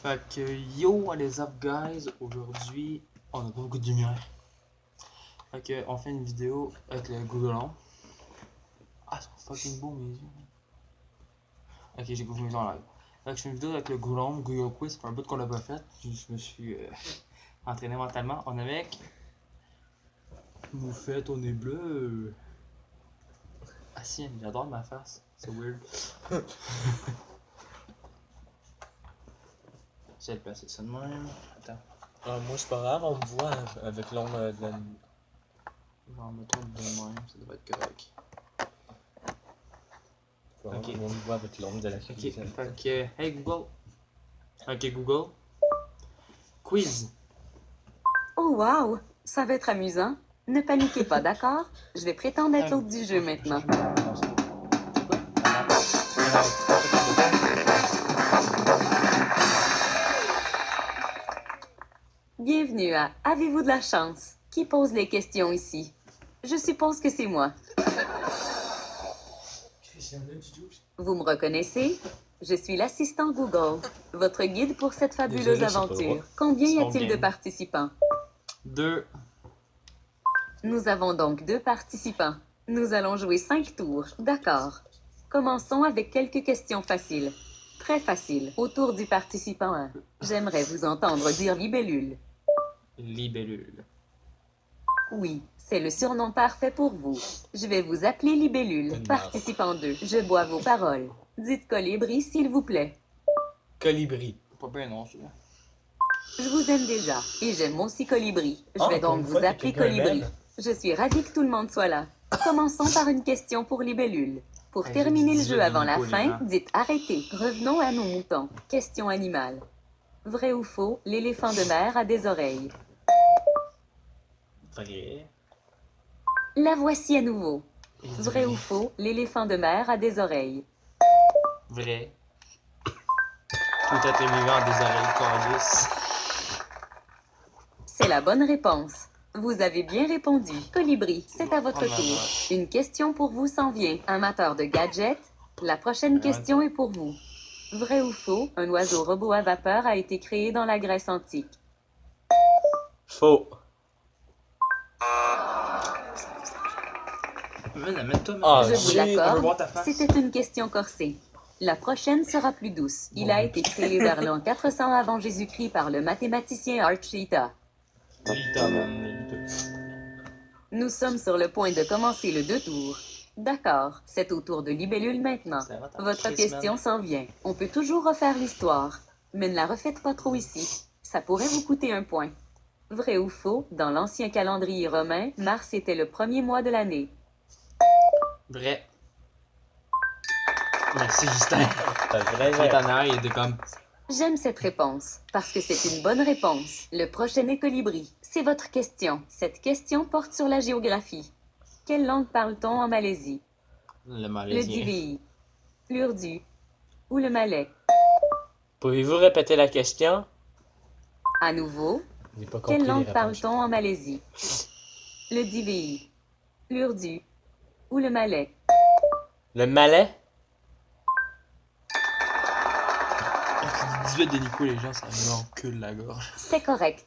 Fait que yo, what is up guys? Aujourd'hui, on a pas beaucoup de lumière. Fait que on fait une vidéo avec le Google Home. Ah, ils sont fucking beaux mes yeux. Ok, j'ai Google mes yeux en live. Fait que je fais une vidéo avec le Google Home, Google Quiz, ça fait un bout qu'on l'a pas fait. Je me suis entraîné mentalement. On est avec Moufette, on est bleu. Ah si, j'adore ma face. C'est weird. J'essaie de placer ça de même. Attends. Ah, moi, c'est pas grave, on me voit avec l'ombre de la... Je vais en mettre un de même, ça devrait être correct. Ok. On me voit avec l'ombre de la Ok, cuisine. fait que, hey Google. Ok Google. Quiz. Oh wow, ça va être amusant. Ne paniquez pas, d'accord? Je vais prétendre être l'hôte du jeu maintenant. Bienvenue à Avez-vous de la chance? Qui pose les questions ici? Je suppose que c'est moi. Vous me reconnaissez? Je suis l'assistant Google, votre guide pour cette fabuleuse Désolé, c'est pas aventure. drôle. Combien y Small a-t-il de game. participants? 2. Nous avons donc 2 participants. Nous allons jouer 5 tours, d'accord. Commençons avec quelques questions faciles. Très faciles. Au tour du participant 1, j'aimerais vous entendre dire libellule. Libellule. Oui, c'est le surnom parfait pour vous. Je vais vous appeler libellule. Participant 2, je bois vos paroles. Dites colibri, s'il vous plaît. Colibri. Pas bien non, celui-là. Je vous aime déjà, et j'aime aussi colibri. Je Ah, vais encore donc une vous fois, appeler quelqu'un colibri. m'aime. Je suis ravie que tout le monde soit là. Commençons par une question pour libellule. Pour Hey, terminer j'ai le 18 jeu avant la Nico, les fin, gens. dites arrêtez. Revenons à nos moutons. Question animale. Vrai ou faux, l'éléphant de mer a des oreilles. Vrai. La voici à nouveau. Il dit Vrai ou faux, l'éléphant de mer a des oreilles. Vrai. Tout être vivant a des oreilles calices. C'est la bonne réponse. Vous avez bien répondu. Colibri, c'est à votre Oh, tour. maman. Une question pour vous s'en vient. Amateur de gadgets, la prochaine question est pour vous. Vrai ou faux, un oiseau robot à vapeur a été créé dans la Grèce antique. Faux. Amène-toi, man. Ah, Je vous j'ai- On veut voir l'accorde, ta face. c'était une question corsée. La prochaine sera plus douce. Il a été créé vers l'an 400 avant Jésus-Christ par le mathématicien Archita. Lita, man. Lita. Nous sommes sur le point de commencer le 2 tours. D'accord, c'est au tour de libellule maintenant. Ça va, ta Votre crise, question man. s'en vient. On peut toujours refaire l'histoire, mais ne la refaites pas trop ici. Ça pourrait vous coûter un point. Vrai ou faux, dans l'ancien calendrier romain, mars était le premier mois de l'année. Vrai. Merci, Justin. T'as vrai, Il est en arrière, il était comme. J'aime cette réponse, parce que c'est une bonne réponse. Le prochain est colibri. C'est votre question. Cette question porte sur la géographie. Quelle langue parle-t-on en Malaisie? Le Le malaisien. divéi, l'urdu ou le malais? Pouvez-vous répéter la question? À nouveau, J'ai pas quelle compris les langue réponses. parle-t-on en Malaisie? Le divéi, l'urdu ou le malais? Le malais? 18 de Nico, les gens, ça m'encule la gorge. C'est correct.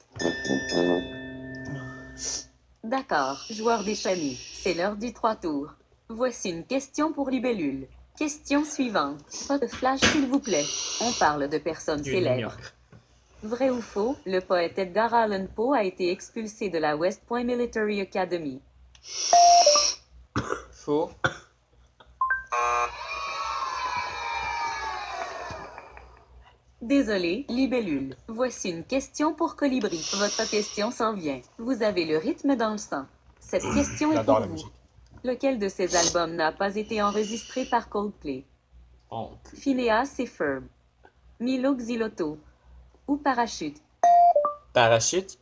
D'accord, joueur déchaîné, c'est l'heure du 3 tours. Voici une question pour libellule. Question suivante. Pas de flash, s'il vous plaît. On parle de personnes Il y a une célèbres. lumière. Vrai ou faux, le poète Edgar Allan Poe a été expulsé de la West Point Military Academy. Faux. Désolé, libellule. Voici une question pour colibri. Votre question s'en vient. Vous avez le rythme dans le sang. Cette question est J'adore pour la vous. musique. Lequel de ces albums n'a pas été enregistré par Coldplay? Oh, Phineas et Ferb, Milo Xyloto ou Parachute? Parachute?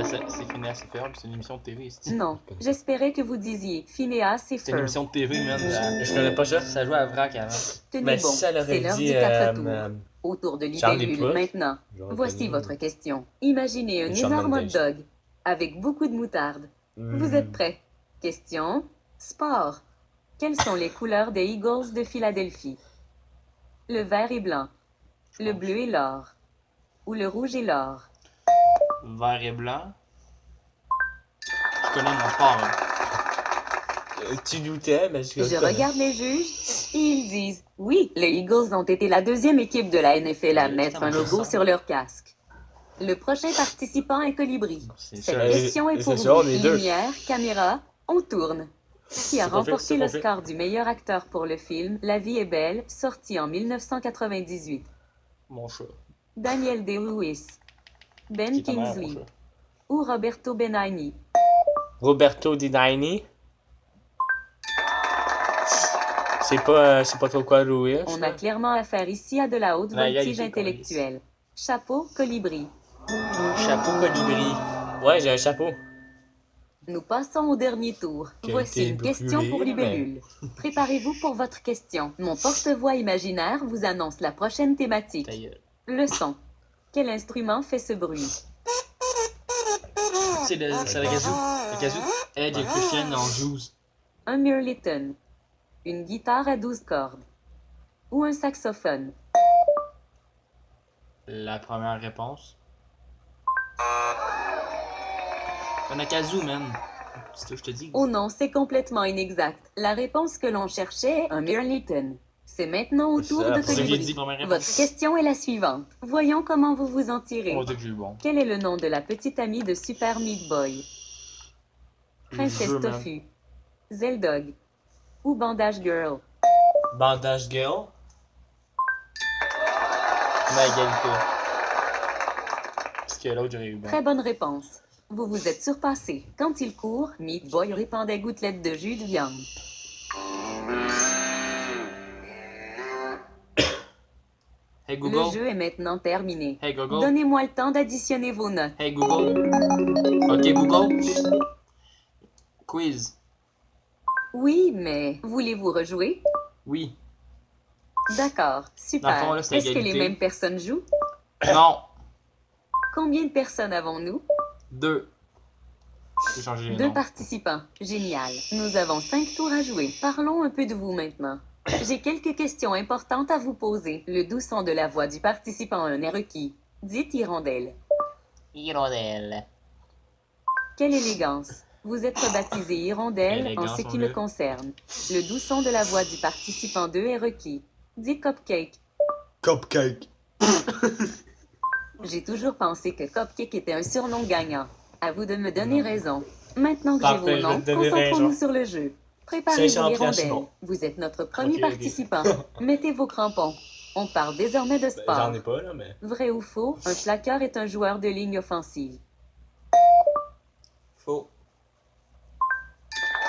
c'est Phineas et Ferb, c'est une émission de TV, c'est Non, j'espérais que vous disiez Phineas et une Ferb. émission de TV, man. Je connais pas ça. Ça jouait à Vrac avant. Tenez Mais bon, si elle c'est aurait l'heure dit... du 4 tours. Autour de Charles libellule Despoux. maintenant. J'aurais Voici connu. votre question. Imaginez un Et Shawn énorme hot Mendes. dog avec beaucoup de moutarde. Vous êtes prêts? Question. Sport. Quelles sont les couleurs des Eagles de Philadelphie? Le vert et blanc. Le bleu et l'or. Ou le rouge et l'or. Vert et blanc. Je connais mon sport, hein. Tu doutais, mais Je regarde les juges et ils disent oui, les Eagles ont été la deuxième équipe de la NFL à mettre un logo sur leur casque. Le prochain participant est Colibri. C'est Cette ça. question est Et pour c'est ça, on vous. est deux. Lumière, caméra, on tourne. Qui a C'est pas fait, remporté c'est le pas fait. score du meilleur acteur pour le film La vie est belle, sorti en 1998? Mon chat. Daniel Day-Lewis, Ben Qui est ta mère, mon Kingsley chat. ou Roberto Benigni? Roberto Di Naini. C'est pas trop quoi Louis. On a clairement affaire ici à de la haute La voltige égalité, intellectuelle. Chapeau, Colibri. Chapeau colibri. Ouais, j'ai un chapeau. Nous passons au dernier tour. Quel Voici une brûlé, question pour mais- Libellule. Préparez-vous pour votre question. Mon porte-voix imaginaire vous annonce la prochaine thématique. Ta gueule. Le son. Quel instrument fait ce bruit? C'est le kazoo. Le kazoo. Edge et Christian en Juice. Un Murliton. Une guitare à 12 cordes. Ou un saxophone. La première réponse. Un kazoo, man. C'est ce que je te dis. Oh non, c'est complètement inexact. La réponse que l'on cherchait est un Murliton. C'est maintenant au tour Ça, de c'est C'est ce que j'ai Colibri. dit, première réponse. Votre question est la suivante. Voyons comment vous vous en tirez. Oh, Dieu que j'ai eu bon. Quel est le nom de la petite amie de Super Meat Boy? Princesse jeu, man. Tofu, Zeldog ou Bandage Girl? Bandage Girl. Ma égalité. Parce que l'autre, j'aurais eu bon. Très bonne réponse. Vous vous êtes surpassé. Quand il court, Meat Boy répand des gouttelettes de jus de viande. Hey Le Google. jeu est maintenant terminé. Hey Google. Donnez-moi le temps d'additionner vos notes. Hey Google. Ok Google. Quiz. Oui, mais voulez-vous rejouer? Oui. D'accord, Dans super. le fond, là, c'est Est-ce que les égalité. mêmes personnes jouent? Non. Combien de personnes avons-nous? 2. J'ai changé les Deux noms. participants. Génial. Nous avons 5 tours à jouer. Parlons un peu de vous maintenant. J'ai quelques questions importantes à vous poser. Le doux son de la voix du participant 1 est requis. Dites hirondelle. Hirondelle. Quelle élégance. Vous êtes rebaptisé hirondelle en Élégance, ce qui on me veut. concerne. Le doux son de la voix du participant 2 est requis. Dites cupcake. Cupcake. J'ai toujours pensé que cupcake était un surnom gagnant. À vous de me donner raison. Maintenant que j'ai Parfait, vos je noms, vais te donner concentrons-nous raison. sur le jeu. C'est Préparez-vous champion, l'hirondelle. Simon. Vous êtes notre premier Ok, ok. participant. Mettez vos crampons. On parle désormais de sport. J'en ai pas là, mais. Vrai ou faux, un plaqueur est un joueur de ligne offensive. Faux.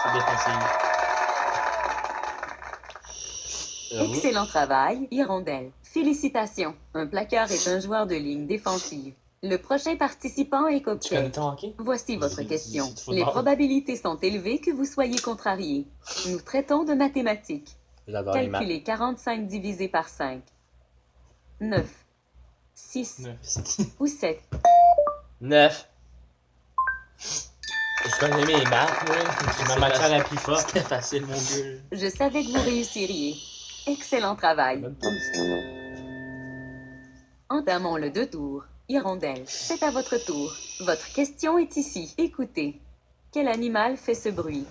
C'est défensif. Excellent travail, hirondelle. Félicitations. Un plaqueur est un joueur de ligne défensive. Le prochain participant est Tu connais Cupcake. ton hockey? Voici votre C'est- question. c'est du football. Les probabilités sont élevées que vous soyez contrarié. Nous traitons de mathématiques. J'adore les maths. Calculez 45 divisé par 5. 9, 6 ou 7. 9. Je connais mes maths, moi. C'est ma C'est matière facile. la plus forte. C'était facile, mon gars. Je savais que vous réussiriez. Excellent travail. Même pas. Entamons le 2 tours. Hirondelle, c'est à votre tour. Votre question est ici. Écoutez. Quel animal fait ce bruit?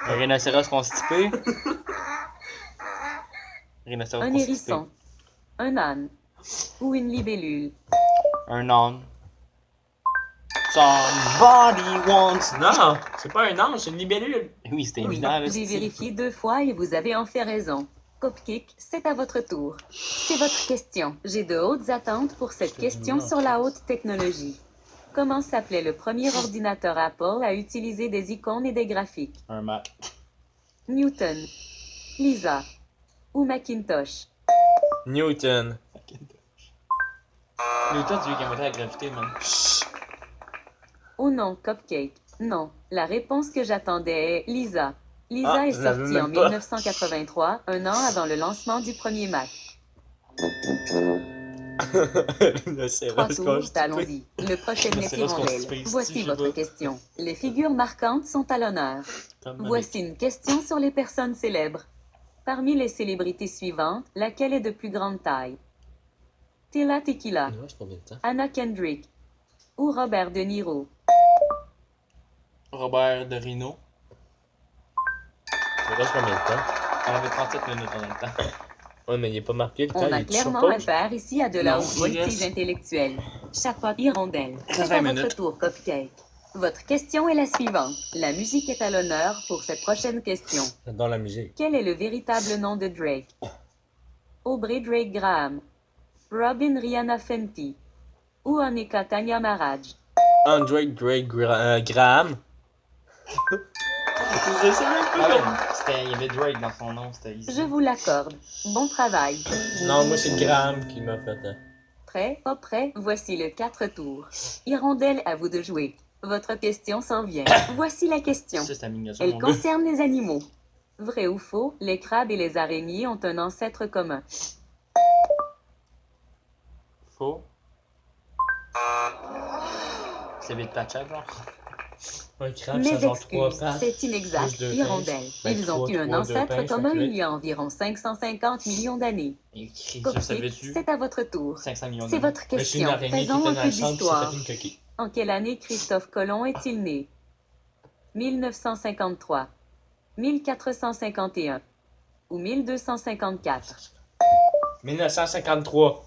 Un rhinocéros constipé. Rhinocéros Un constipé. hérisson, un âne ou une libellule? Un âne. Somebody wants. Non, c'est pas un ange, c'est une libellule. Oui, c'était Oui, évident, là. j'ai vérifié 2 fois et vous avez en fait raison. Cupcake, c'est à votre tour. C'est votre question. J'ai de hautes attentes pour cette question sur la haute technologie. Comment s'appelait le premier ordinateur Apple à utiliser des icônes et des graphiques? Un mat. Newton, Lisa ou Macintosh? Newton. Newton, tu veux qui inventait la gravité, man. Oh non, Cupcake. Non, la réponse que j'attendais est Lisa. Lisa Ah, est je l'avais sortie en même pas. 1983, un an avant le lancement du premier Mac. 3 tours, allons-y. Le prochain Le est silence hirondelle. constipé, Voici je sais votre pas. question. Les figures marquantes sont à l'honneur. Voici une question sur les personnes célèbres. Parmi les célébrités suivantes, laquelle est de plus grande taille? Tila Tequila, Il nous reste combien de temps? Anna Kendrick ou Robert De Niro? Robert De Rino. Il nous reste combien de temps? On avait 37 minutes en même temps. Ouais, mais il n'est pas marqué le temps. On il a est sur clairement pause. affaire ici à de la Non, haute il voltige reste- intellectuelle. Chapeau hirondelle. Ça C'est fait à 20 votre minutes. tour, Cupcake. Votre question est la suivante. La musique est à l'honneur pour cette prochaine question. J'adore la musique. Quel est le véritable nom de Drake? Aubrey Drake Graham, Robin Rihanna Fenty ou Anika Tanya Maraj? Andre Graham. Je sais même Ah pas ouais, il y avait Drake dans son nom, c'était easy. Je vous l'accorde. Bon travail. Non, moi c'est Graham qui m'a fait. Prêt? Pas prêt? Voici le 4 tours. Hirondelle, à vous de jouer. Votre question s'en vient. Voici la question. Ça, c'est la miniature, Elle mon gars. concerne les animaux. Vrai ou faux, les crabes et les araignées ont un ancêtre commun. Faux. C'est vite patchable, genre. Un crabe, Mes ça genre 3 excuses, pattes. c'est inexact. plus deux Hirondelle. pinces. Ben, Ils ont trois, eu un trois, deux ancêtre pinces, commun ça fait il y a environ 550 millions d'années. Écrit ça, ça Cupcake, tu c'est à votre tour. 500 millions C'est d'années. votre Mais c'est une question. araignée qui Faisons était un dans peu le centre qui s'est d'histoire. fait une coquille. En quelle année Christophe Colomb est-il né? 1953, 1451 ou 1254? 1953.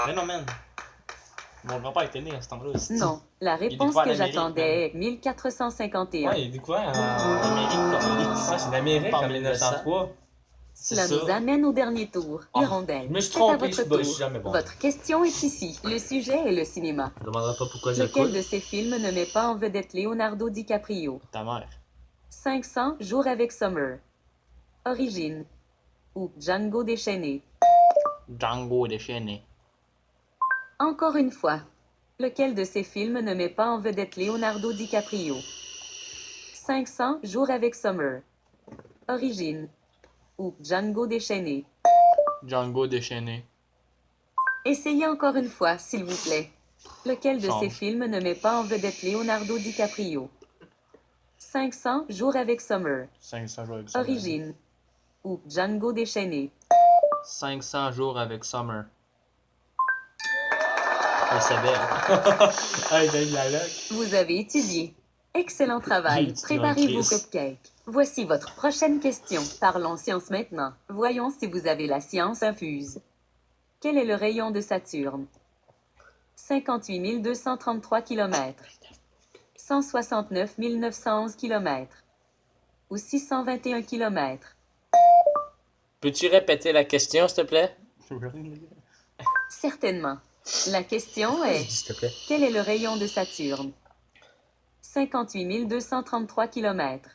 Mais non, man. Mon grand-père était né à ce temps-là aussi. Non, la Il réponse découvre que l'Amérique, j'attendais est 1451. Ouais, il dit quoi? Amérique, comme Ouais, c'est l'Amérique Pas en en 1903. C'est Cela ça. nous amène au dernier tour. Oh, Hirondelle. je me suis C'est à trompé, votre je suis tour. jamais bon. Votre question est ici. Le sujet est le cinéma. Je ne demanderai pas pourquoi je Lequel l'écoute. de ces films ne met pas en vedette Leonardo DiCaprio? Ta mère. 500 jours avec Summer, Origine ou Django déchaîné? Django déchaîné. Encore une fois, lequel de ces films ne met pas en vedette Leonardo DiCaprio? 500 jours avec Summer, Origine ou Django déchaîné? Django déchaîné. Essayez encore une fois, s'il vous plaît. Lequel de Change. ces films ne met pas en vedette Leonardo DiCaprio? 500 jours avec Summer, 500 jours avec Summer. Origine ou Django déchaîné? 500 jours avec Summer. Je savais. Ah, il donne la loc. Vous avez étudié. Excellent J'ai travail. étudié en Préparez-vous, crise. Cupcake. Voici votre prochaine question. Parlons science maintenant. Voyons si vous avez la science infuse. Quel est le rayon de Saturne? 58 233 km, 169 911 km ou 621 km? Peux-tu répéter la question, s'il te plaît? Certainement. La question est, S'il te plaît. quel est le rayon de Saturne? 58 233 km,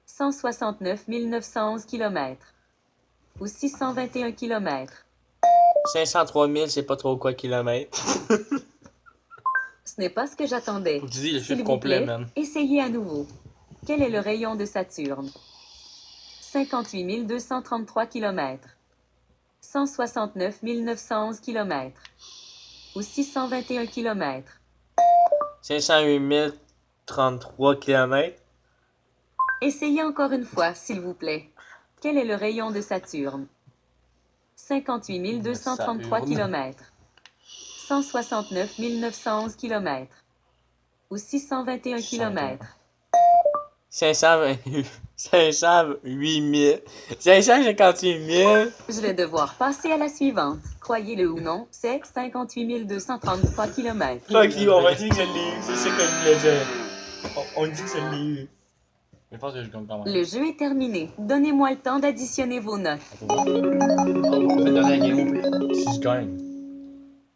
169 911 km ou 621 km? 503 000, c'est pas trop quoi kilomètres. Ce n'est pas ce que j'attendais. Faut que tu dis le S'il chiffre vous complet, plaît, man. essayez à nouveau. Quel est le rayon de Saturne? 58 233 km, 169 911 km ou 621 km? 508 033 km. Essayez encore une fois, s'il vous plaît. Quel est le rayon de Saturne? 58 233 Saturne. km, 169 911 km ou 621 km? 508 000. 558 000. Je vais devoir passer à la suivante. Croyez-le ou non, c'est 58 233 km. Fuck you, on va dire que je l'ai eu. C'est ça que je voulais dire. On dit que je l'ai eu. Je pense que je gagne quand même. Le jeu est terminé. Donnez-moi le temps d'additionner vos notes. On fait donner la game au pire. Si je gagne.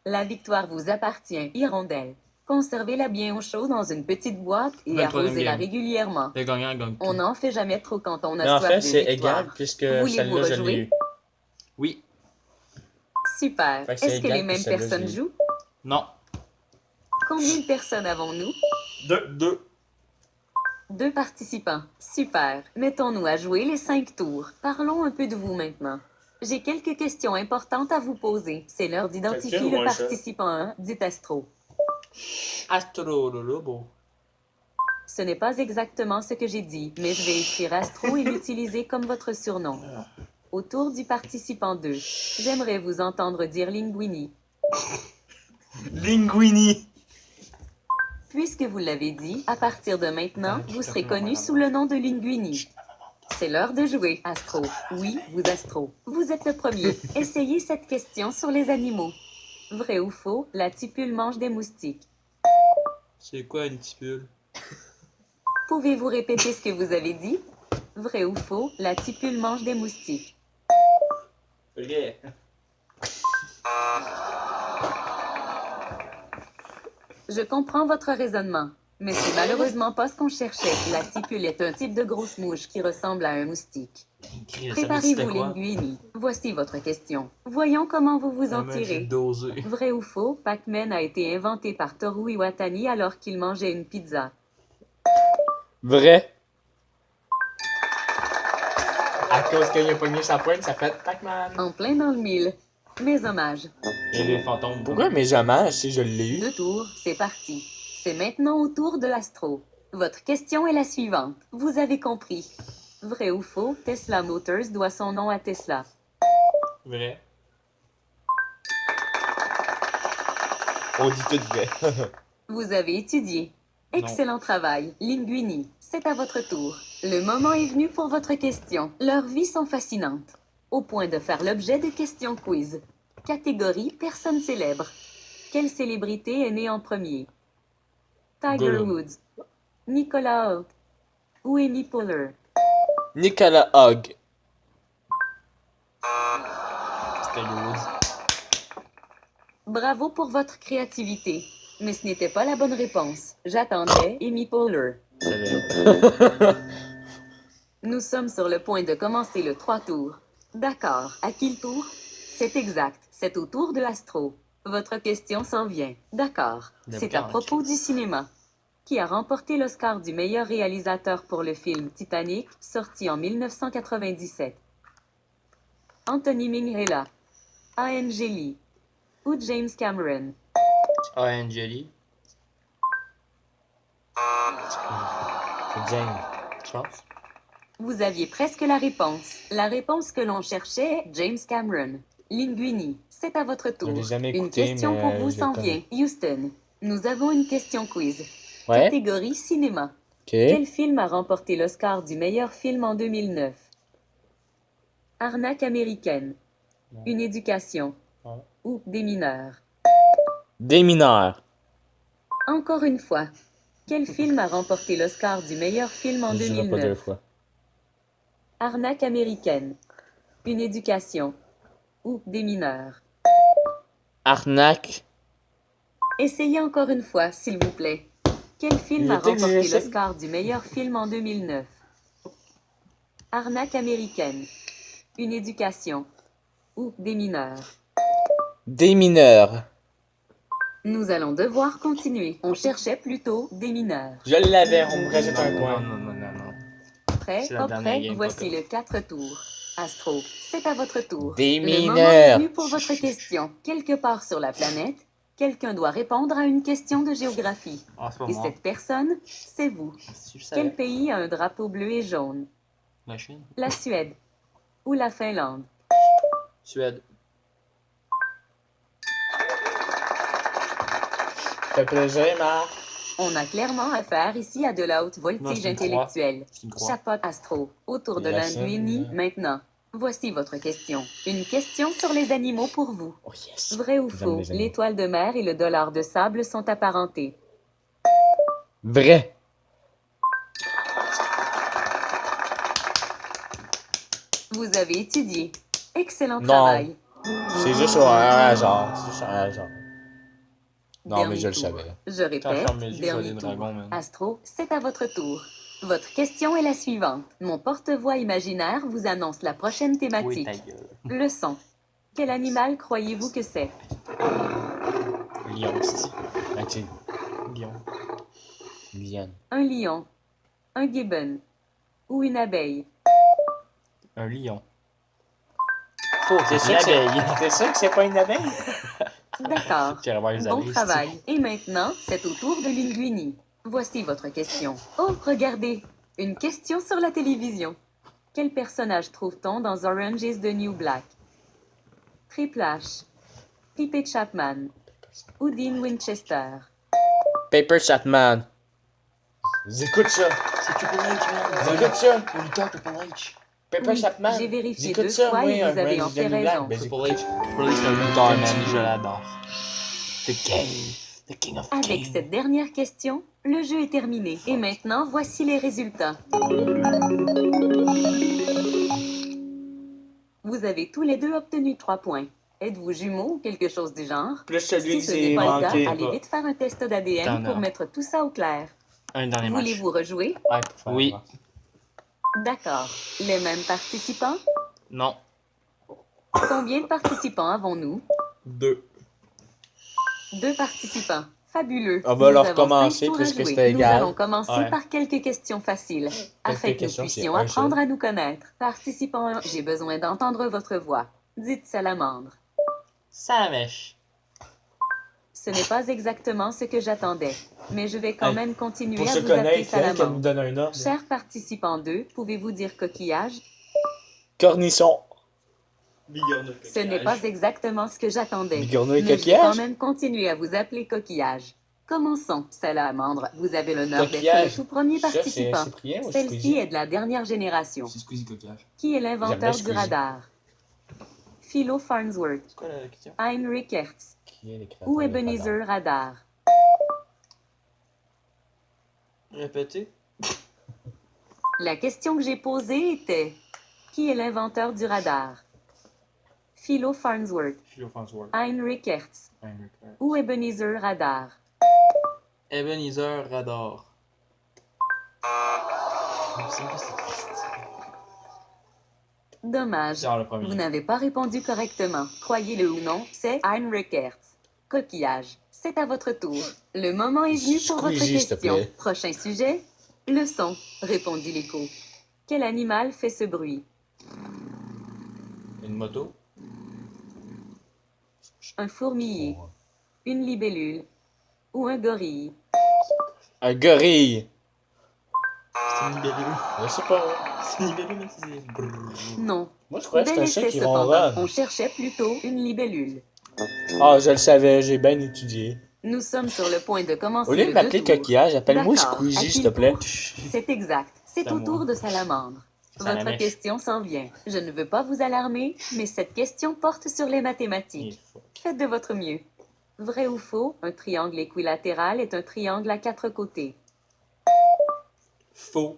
La victoire vous appartient, Hirondelle. Conservez-la bien au chaud dans une petite boîte et 23e arrosez-la game. régulièrement. Le gagnant gagne tout. On n'en fait jamais trop quand on a Mais en soif fait, de c'est victoire. égal puisque Voulez-vous celle-là, je l'ai rejouer? eu. Oui. Super. Fait que c'est Est-ce que égal les que mêmes celle-là, personnes j'ai eu. jouent? Non. Combien de personnes avons-nous? 2. 2 participants. Super. Mettons-nous à jouer les 5 tours. Parlons un peu de vous maintenant. J'ai quelques questions importantes à vous poser. C'est l'heure d'identifier Quelqu'un le ou un chat? participant 1, dit Astro. Astro Lobo. Ce n'est pas exactement ce que j'ai dit, mais je vais écrire Astro et l'utiliser comme votre surnom. Au tour du participant 2, j'aimerais vous entendre dire Linguini. Linguini. Puisque vous l'avez dit, à partir de maintenant, vous serez connu sous le nom de Linguini. C'est l'heure de jouer, Astro. Oui, vous Astro. Vous êtes le premier. Essayez cette question sur les animaux. Vrai ou faux, la tipule mange des moustiques. C'est quoi une tipule? Pouvez-vous répéter ce que vous avez dit? Vrai ou faux, la tipule mange des moustiques. Vrai. Je comprends votre raisonnement, mais c'est malheureusement pas ce qu'on cherchait. La tipule est un type de grosse mouche qui ressemble à un moustique. Préparez-vous, Linguini. Voici votre question. Voyons comment vous vous en tirez. Vrai ou faux, Pac-Man a été inventé par Toru Iwatani alors qu'il mangeait une pizza. Vrai. À cause qu'il a pogné sa pointe, ça fait Pac-Man. En plein dans le mille. Mes hommages. Et les fantômes. Pourquoi mes hommages si je l'ai eu? 2 tours, c'est parti. C'est maintenant au tour de l'Astro. Votre question est la suivante. Vous avez compris. Vrai ou faux, Tesla Motors doit son nom à Tesla. Vrai. On dit tout vrai. Vous avez étudié. Excellent travail, Linguini. C'est à votre tour. Le moment est venu pour votre question. Leurs vies sont fascinantes, au point de faire l'objet de questions quiz. Catégorie personne célèbre. Quelle célébrité est née en premier? Tiger Gollum. Woods, Nicolas Hoult ou Amy Poehler? Nicolas Hogg. C'était Woods. Bravo pour votre créativité. Mais ce n'était pas la bonne réponse. J'attendais Amy Poehler. Nous sommes sur le point de commencer le 3 tours. D'accord. À qui le tour? C'est exact. C'est au tour de Astro. Votre question s'en vient. D'accord. C'est à propos du cinéma. Qui a remporté l'Oscar du meilleur réalisateur pour le film Titanic, sorti en 1997? Anthony Minghella, Angeli ou James Cameron? Angeli. C'est James. Je pense. Vous aviez presque la réponse. La réponse que l'on cherchait est James Cameron. Linguini, c'est à votre tour. Je l'ai jamais Une écouté, question mais pour vous je s'en le vient. Houston, nous avons une question quiz. Ouais. Catégorie cinéma. Ok. Quel film a remporté l'Oscar du meilleur film en 2009? Arnaque américaine, Une éducation Ouais. ou Des mineurs? Des mineurs. Encore une fois, quel film a remporté l'Oscar du meilleur film en Je dirais pas 2 2009? fois. Arnaque américaine, Une éducation ou Des mineurs? Arnaque. Essayez encore une fois, s'il vous plaît. Quel film Il a était que remporté j'essaie. l'Oscar du meilleur film en 2009? Arnaque américaine, Une éducation ou Des mineurs? Des mineurs. Nous allons devoir continuer. On cherchait plutôt Des mineurs. Je l'avais, on me rejette un Non, point. non. Prêt? C'est la Pas dernière prêt? game, Voici pas le 4 tours. Astro, c'est à votre tour. Des Le moment mineurs. est venu pour votre question. Quelque part sur la planète, quelqu'un doit répondre à une question de géographie. Ah, c'est pas Et moi. cette personne, c'est vous. Si je Quel savais. pays a un drapeau bleu et jaune? La Chine. La Suède ou la Finlande? Suède. Ça fait plaisir, Marc. On a clairement affaire ici à de la haute Non, voltige c'est une croix. intellectuelle. C'est une croix. Chapeau Astro, autour de La Linguini, Chine. maintenant. Voici votre question. Une question sur les animaux pour vous. Oh yes. Vrai ou J'aime faux, les animaux. l'étoile de mer et le dollar de sable sont apparentés? Vrai. Vous avez étudié. Excellent Non. travail. C'est juste un hasard. C'est juste un hasard. Non, Dernier mais je le tour. savais. Je Quand je répète, ferme mes yeux, je vois dernier des tour. dragons, man. Astro, c'est à votre tour. Votre question est la suivante. Mon porte-voix imaginaire vous annonce la prochaine Oui, thématique. ta gueule. Leçon. Quel animal croyez-vous que c'est? Lion, c'est Ok. Lion. Liane. Un lion, un gibbon ou une abeille? Un lion. Faux, C'est sûr que l'abeille. T'es sûr que c'est pas une abeille? D'accord. Qui revoit les Bon abeilles, travail. Et maintenant, c'est au tour de Linguini. Voici votre question. Oh, regardez! Une question sur la télévision. Quel personnage trouve-t-on dans Orange is the New Black? Triple H, Pippet Chapman ou Dean Winchester? Paper Chatman. J'écoute ça. C'est Triple H, man. J'écoute ça. Le lutteur Triple H. Paper Oui, Chapman. j'ai vérifié J'écoute 2 ça, fois moi, et vous avez en fait raison. Ben, Triple H, c'est un lutteur, man. Je l'adore. The King. The King of Avec Kings. cette dernière question, le jeu est terminé. Et maintenant, voici les résultats. Vous avez tous les deux obtenu 3 points. Êtes-vous jumeaux ou quelque chose du genre? Plus celui Si qui ce s'est n'est pas le manqué. cas, allez vite faire un test d'ADN T'en pour as. mettre tout ça au clair. Un dernier match. Voulez-vous rejouer? Ouais, pour faire Oui. voir. D'accord. Les mêmes participants? Non. Combien de participants avons-nous? 2. 2 participants. Fabuleux. On va Nous leur avons commencer 5 tours à puisque jouer. c'était Nous égal. allons commencer Ouais. par quelques questions faciles, afin que nous questions, puissions c'est un apprendre seul. à nous connaître. Participant 1, j'ai besoin d'entendre votre voix. Dites salamandre. Ça mèche. Ce n'est pas exactement ce que j'attendais, mais je vais quand Hey, même continuer Pour à se vous appeler connaître, qu'elle nous salamandre. donne un ordre. Cher participant 2, pouvez-vous dire coquillage? Cornichon. Bigorneau. Ce n'est pas exactement ce que j'attendais, Bigorneau et mais je vais coquillage. quand même continuer à vous appeler coquillage. Commençons. Salamandre, vous avez l'honneur d'être Coquillage. le tout premier Ça, c'est participant. Cyprien ou Celle-ci Squeezie? est de la dernière génération. C'est Squeezie Coquillage. Qui est l'inventeur Jamais du Squeezie. radar? Philo Farnsworth, C'est quoi la question? Heinrich Hertz Qui est les créateurs ou de Ebenezer Radar? Répétez. La question que j'ai posée était: qui est l'inventeur du radar? Philo Farnsworth, Philo Farnsworth. Heinrich Hertz Heinrich Hertz. ou Ebenezer Radar? Ebenezer Radar. C'est quoi cette question? Dommage. Genre le premier. Vous n'avez pas répondu correctement. Croyez-le ou non, c'est Heinrich Hertz. Coquillage. C'est à votre tour. Le moment est venu pour votre Squeezie, s'il te question. plaît. Prochain sujet. Le son, répondit l'écho. Quel animal fait ce bruit? Une moto. Un fourmilier, une libellule ou un gorille? Un gorille. C'est une libellule. Je sais pas. Moi, C'est une libellule, mais c'est brrr. Non. Moi je croyais que Bel c'était un chat essai qui cependant. On ronronne. cherchait plutôt une libellule. Ah, je le savais, j'ai bien étudié. Nous sommes sur le point de commencer Au lieu de le m'appeler deux tours. coquillage, appelle-moi D'accord. Squeezie, À qui s'il te le plaît. tour? C'est exact. C'est C'est à au moi. tour de Salamandre. Votre Salamèche. question s'en vient. Je ne veux pas vous alarmer, mais cette question porte sur les mathématiques. Faites de votre mieux. Vrai ou faux, un triangle équilatéral est un triangle à 4 côtés. Faux.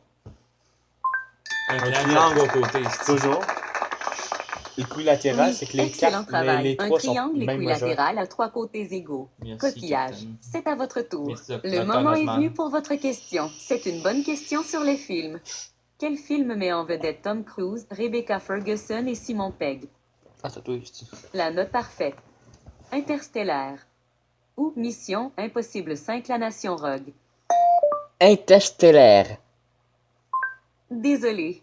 Un triangle triangle aux côtés. c'est- Toujours. Équilatéral, Oui, c'est que les excellent quatre, travail. les Un trois sont triangle même équilatéral à 3 côtés égaux. Merci, Coquillage. Captain. C'est à votre tour. Merci, Le Dr. moment est Osman. venu pour votre question. C'est une bonne question sur les films. Quel film met en vedette Tom Cruise, Rebecca Ferguson et Simon Pegg? Ah, c'est toi, c'est La note parfaite. Interstellaire. Ou Mission Impossible 5, la nation Rogue. Interstellaire. Désolé.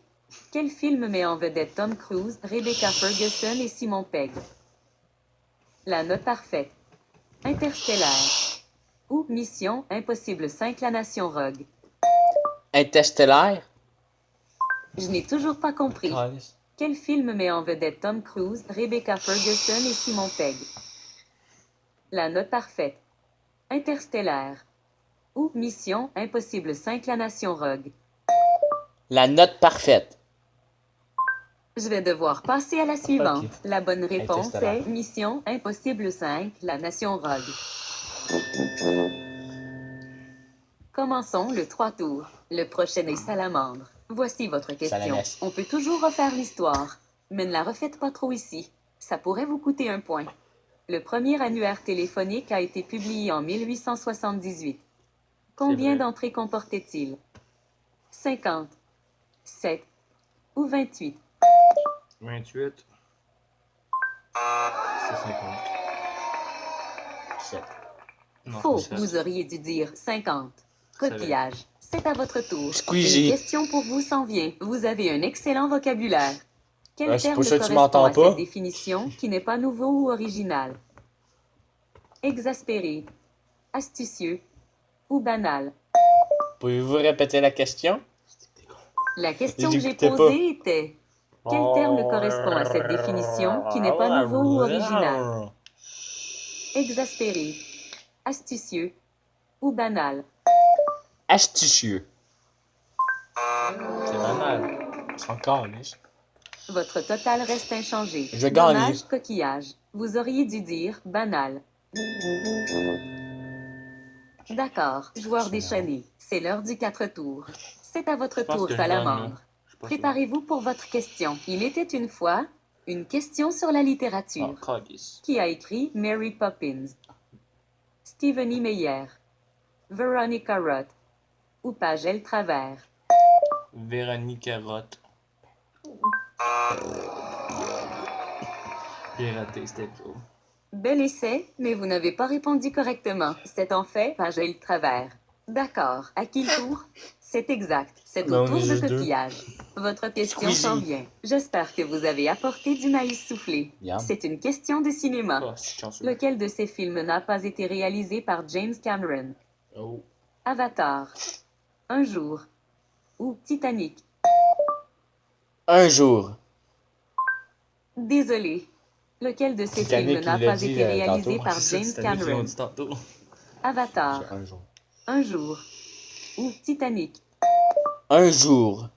Quel film met en vedette Tom Cruise, Rebecca Ferguson et Simon Pegg? La note parfaite. Interstellaire. Ou Mission Impossible 5, la nation Rogue. Interstellaire. Je n'ai toujours pas compris. Calice. Quel film met en vedette Tom Cruise, Rebecca Ferguson et Simon Pegg? La note parfaite. Interstellaire. Ou Mission Impossible 5, la nation Rogue. La note parfaite. Je vais devoir passer à la suivante. Ok. La bonne réponse Interstellaire. est Mission Impossible 5, la nation Rogue. Commençons le 3 tours. Le prochain est Salamandre. Voici votre question. Salamèche. On peut toujours refaire l'histoire, mais ne la refaites pas trop ici. Ça pourrait vous coûter un point. Le premier annuaire téléphonique a été publié en 1878. Combien vrai. d'entrées comportait-il? 50, 7 ou 28? 28. C'est 50. 7. Non, Faux, c'est vous auriez dû dire 50. Coquillage, c'est à votre tour. Squeezie. Une question pour vous s'en vient. Vous avez un excellent vocabulaire. Quel Ouais, c'est terme pour ça que tu correspond m'entends à pas. cette définition qui n'est pas nouveau ou original? Exaspéré, astucieux ou banal? Pouvez-vous répéter la question? La question que j'ai J'écoutais pas. posée était quel terme correspond à cette définition qui n'est pas nouveau ou original? Exaspéré, astucieux ou banal? Astucieux. C'est banal. C'est encore niche. Votre total reste inchangé. Je gagne. Dommage, coquillage. Vous auriez dû dire banal. D'accord, joueur déchaîné. C'est l'heure du 4 tours. C'est à votre Je pense tour, que je gagne, Salamandre. Je sais pas Préparez-vous pour votre question. Il était une fois une question sur la si- littérature. Oh, calice. Qui a écrit Mary Poppins? Stephenie Meyer, Veronica Roth ou Pagel Travers? Véronique Carotte. J'ai raté, c'était trop. Bel essai, mais vous n'avez pas répondu correctement. C'est en fait Pagel Travers. D'accord. À qui le tour? C'est exact. C'est Ben, au on tour est de juste deux. coquillage. Votre question Squeezie. s'en vient. J'espère que vous avez apporté du maïs soufflé. Yum. C'est une question de cinéma. Oh, c'est chanceux. Lequel de ces films n'a pas été réalisé par James Cameron? Oh. Avatar, Un jour ou Titanic? Un jour. Désolé. Lequel de ces Titanic, films n'a il l'a pas dit, été réalisé tantôt. par C'est ça, James Titanic, ils l'ont Cameron? dit tantôt. Avatar, Un jour. Un jour ou Titanic? Un jour.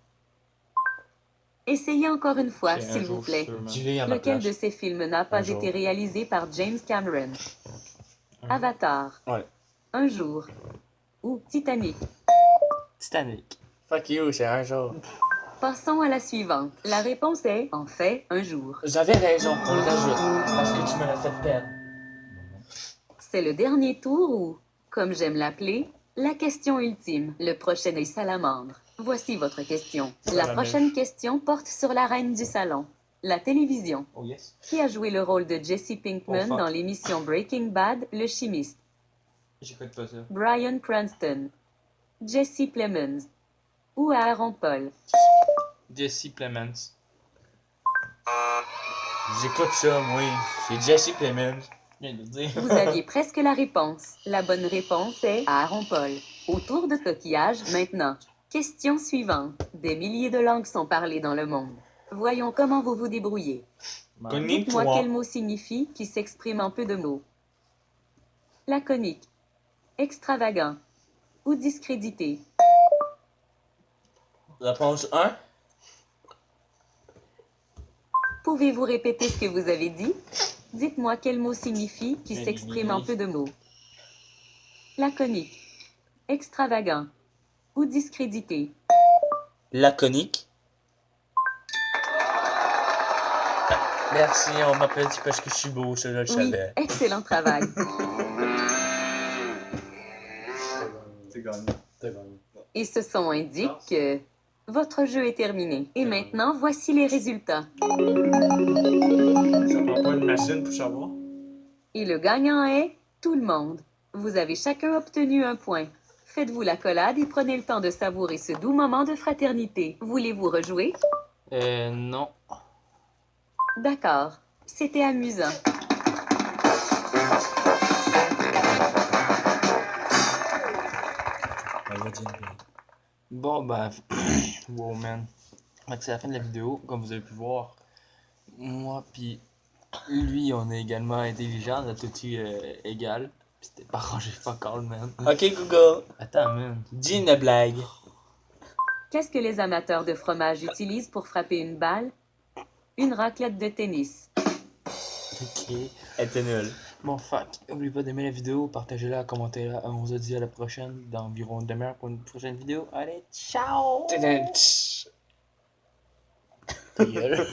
Essayez encore une fois, C'est un s'il vous jour, plaît. sûrement. Dis-les à ma Lequel place. de ces films n'a pas Un jour. été réalisé par James Cameron? Avatar, Ouais. Un jour ou Titanic? Titanic. Fuck you, c'est un jour. Passons à la suivante. La réponse est, en fait, un jour. J'avais raison, on le rajoute. Parce que tu me l'as fait perdre. C'est le dernier tour ou, comme j'aime l'appeler, la question ultime. Le prochain est Salamandre. Voici votre question. La la prochaine question porte sur la reine du salon, la télévision. Oh yes. Qui a joué le rôle de Jesse Pinkman Oh, fuck. dans l'émission Breaking Bad, le chimiste? J'écoute pas ça. Bryan Cranston, Jesse Plemons ou Aaron Paul? Jesse Plemons. J'écoute ça, moi. C'est Jesse Plemons. Je viens de le dire. Vous aviez presque la réponse. La bonne réponse est Aaron Paul. Au tour de coquillage maintenant. Question suivante. Des milliers de langues sont parlées dans le monde. Voyons comment vous vous débrouillez. Dites-moi quel mot signifie qui s'exprime en peu de mots. Laconique, extravagant ou discrédité? Réponse 1. Pouvez-vous répéter ce que vous avez dit? Dites-moi quel mot signifie qui s'exprime en peu de mots. Laconique, extravagant ou discrédité? Laconique. Merci, on m'applaudit parce que je suis beau, ça, je le Oui, savais. excellent travail. C'est gagné. Et ce son indique que votre jeu est terminé. Et maintenant, voici les résultats. Ça prend pas une machine pour savoir. Et le gagnant est tout le monde. Vous avez chacun obtenu un point. Faites-vous l'accolade et prenez le temps de savourer ce doux moment de fraternité. Voulez-vous rejouer? Non. D'accord. C'était amusant. Bon, ben. Wow, man. Fait que c'est la fin de la vidéo. Comme vous avez pu voir, moi puis lui, on est également intelligents. On a tout eu égal. Pis c'était pas rangé fuck all, man. Ok, Google. Attends, man. Dis une blague. Qu'est-ce que les amateurs de fromage utilisent pour frapper une balle? Une raclette de tennis. Ok. Elle était nulle. Bon, fuck. N'oubliez pas d'aimer la vidéo, partagez-la, commentez-la. On se dit à la prochaine, dans environ une demi-heure pour une prochaine vidéo. Allez, ciao! Ta gueule.